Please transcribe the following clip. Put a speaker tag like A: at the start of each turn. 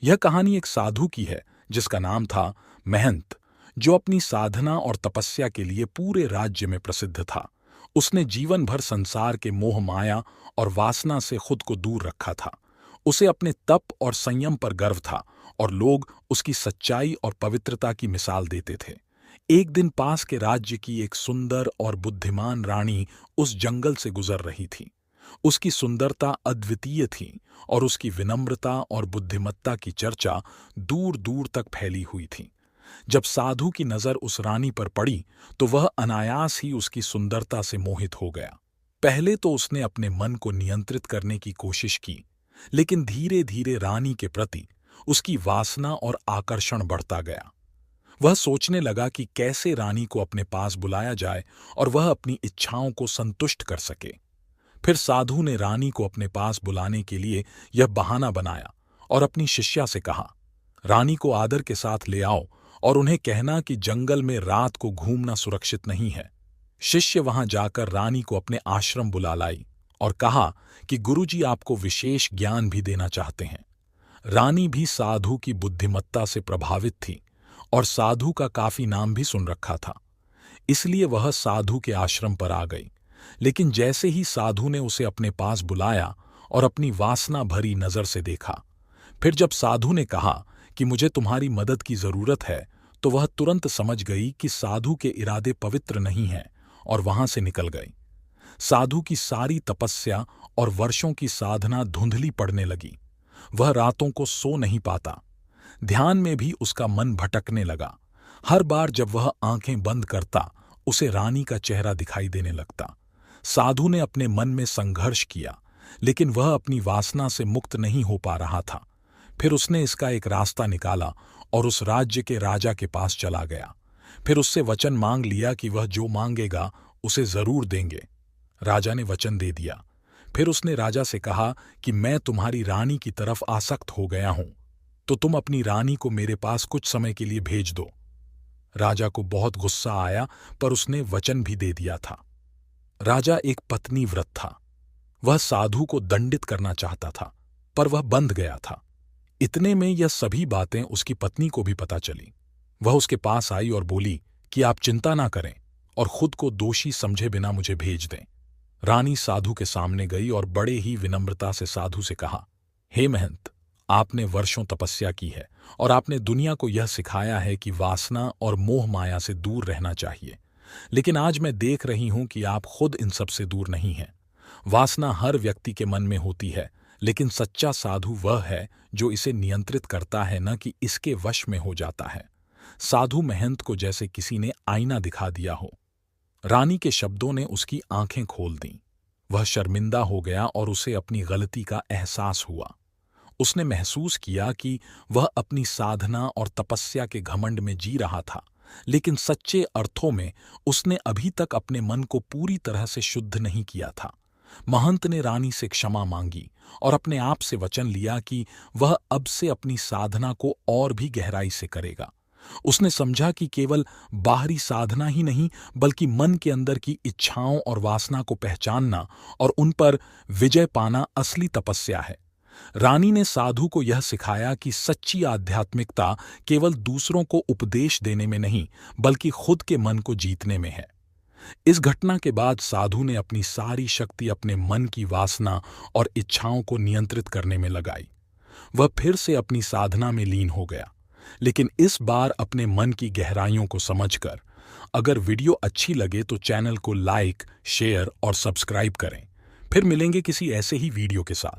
A: यह कहानी एक साधु की है जिसका नाम था महंत, जो अपनी साधना और तपस्या के लिए पूरे राज्य में प्रसिद्ध था। उसने जीवन भर संसार के मोह माया और वासना से खुद को दूर रखा था। उसे अपने तप और संयम पर गर्व था और लोग उसकी सच्चाई और पवित्रता की मिसाल देते थे। एक दिन पास के राज्य की एक सुंदर और बुद्धिमान रानी उस जंगल से गुजर रही थी। उसकी सुंदरता अद्वितीय थी और उसकी विनम्रता और बुद्धिमत्ता की चर्चा दूर दूर तक फैली हुई थी। जब साधु की नजर उस रानी पर पड़ी तो वह अनायास ही उसकी सुंदरता से मोहित हो गया। पहले तो उसने अपने मन को नियंत्रित करने की कोशिश की, लेकिन धीरे धीरे रानी के प्रति उसकी वासना और आकर्षण बढ़ता गया। वह सोचने लगा कि कैसे रानी को अपने पास बुलाया जाए और वह अपनी इच्छाओं को संतुष्ट कर सके। फिर साधु ने रानी को अपने पास बुलाने के लिए यह बहाना बनाया और अपनी शिष्या से कहा, रानी को आदर के साथ ले आओ और उन्हें कहना कि जंगल में रात को घूमना सुरक्षित नहीं है। शिष्य वहां जाकर रानी को अपने आश्रम बुला लाई और कहा कि गुरुजी आपको विशेष ज्ञान भी देना चाहते हैं। रानी भी साधु की बुद्धिमत्ता से प्रभावित थी और साधु का काफी नाम भी सुन रखा था, इसलिए वह साधु के आश्रम पर आ गई। लेकिन जैसे ही साधु ने उसे अपने पास बुलाया और अपनी वासना भरी नजर से देखा, फिर जब साधु ने कहा कि मुझे तुम्हारी मदद की जरूरत है, तो वह तुरंत समझ गई कि साधु के इरादे पवित्र नहीं हैं और वहां से निकल गई। साधु की सारी तपस्या और वर्षों की साधना धुंधली पड़ने लगी। वह रातों को सो नहीं पाता। ध्यान में भी उसका मन भटकने लगा। हर बार जब वह आंखें बंद करता, उसे रानी का चेहरा दिखाई देने लगता। साधु ने अपने मन में संघर्ष किया, लेकिन वह अपनी वासना से मुक्त नहीं हो पा रहा था। फिर उसने इसका एक रास्ता निकाला और उस राज्य के राजा के पास चला गया। फिर उससे वचन मांग लिया कि वह जो मांगेगा उसे जरूर देंगे। राजा ने वचन दे दिया। फिर उसने राजा से कहा कि मैं तुम्हारी रानी की तरफ आसक्त हो गया हूं, तो तुम अपनी रानी को मेरे पास कुछ समय के लिए भेज दो। राजा को बहुत गुस्सा आया, पर उसने वचन भी दे दिया था। राजा एक पत्नी व्रत था। वह साधु को दंडित करना चाहता था, पर वह बंध गया था। इतने में यह सभी बातें उसकी पत्नी को भी पता चली। वह उसके पास आई और बोली कि आप चिंता ना करें और खुद को दोषी समझे बिना मुझे भेज दें। रानी साधु के सामने गई और बड़े ही विनम्रता से साधु से कहा, हे महंत, आपने वर्षों तपस्या की है और आपने दुनिया को यह सिखाया है कि वासना और मोह माया से दूर रहना चाहिए। लेकिन आज मैं देख रही हूं कि आप खुद इन सब से दूर नहीं हैं। वासना हर व्यक्ति के मन में होती है, लेकिन सच्चा साधु वह है जो इसे नियंत्रित करता है, न कि इसके वश में हो जाता है। साधु महंत को जैसे किसी ने आईना दिखा दिया हो। रानी के शब्दों ने उसकी आंखें खोल दीं। वह शर्मिंदा हो गया और उसे अपनी गलती का एहसास हुआ। उसने महसूस किया कि वह अपनी साधना और तपस्या के घमंड में जी रहा था, लेकिन सच्चे अर्थों में उसने अभी तक अपने मन को पूरी तरह से शुद्ध नहीं किया था। महंत ने रानी से क्षमा मांगी और अपने आप से वचन लिया कि वह अब से अपनी साधना को और भी गहराई से करेगा। उसने समझा कि केवल बाहरी साधना ही नहीं, बल्कि मन के अंदर की इच्छाओं और वासना को पहचानना और उन पर विजय पाना असली तपस्या है। रानी ने साधु को यह सिखाया कि सच्ची आध्यात्मिकता केवल दूसरों को उपदेश देने में नहीं, बल्कि खुद के मन को जीतने में है। इस घटना के बाद साधु ने अपनी सारी शक्ति अपने मन की वासना और इच्छाओं को नियंत्रित करने में लगाई। वह फिर से अपनी साधना में लीन हो गया, लेकिन इस बार अपने मन की गहराइयों को समझकर। अगर वीडियो अच्छी लगे तो चैनल को लाइक, शेयर और सब्सक्राइब करें। फिर मिलेंगे किसी ऐसे ही वीडियो के साथ।